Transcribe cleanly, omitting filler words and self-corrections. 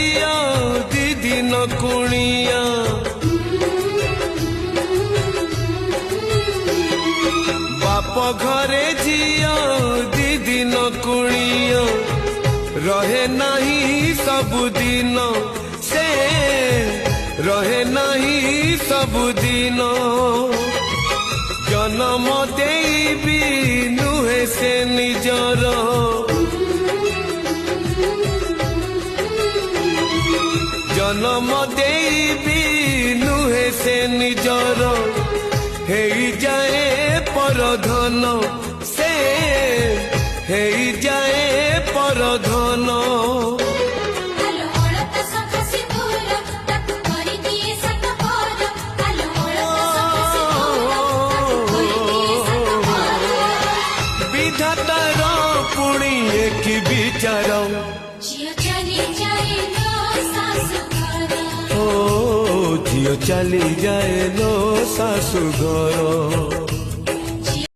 झिया दी दिन कुणिया बाप घरे झिया दी दिन कुणिया रहे नहीं सबुदिन से रहे नहीं सबुदिन जन्म देवी नुहे से निजर जन्म देवी नुहे से निजर हे जाए परधन से हे जाए परधन विधातार पुणी एक विचार झियो चली जाए लो सासु घर।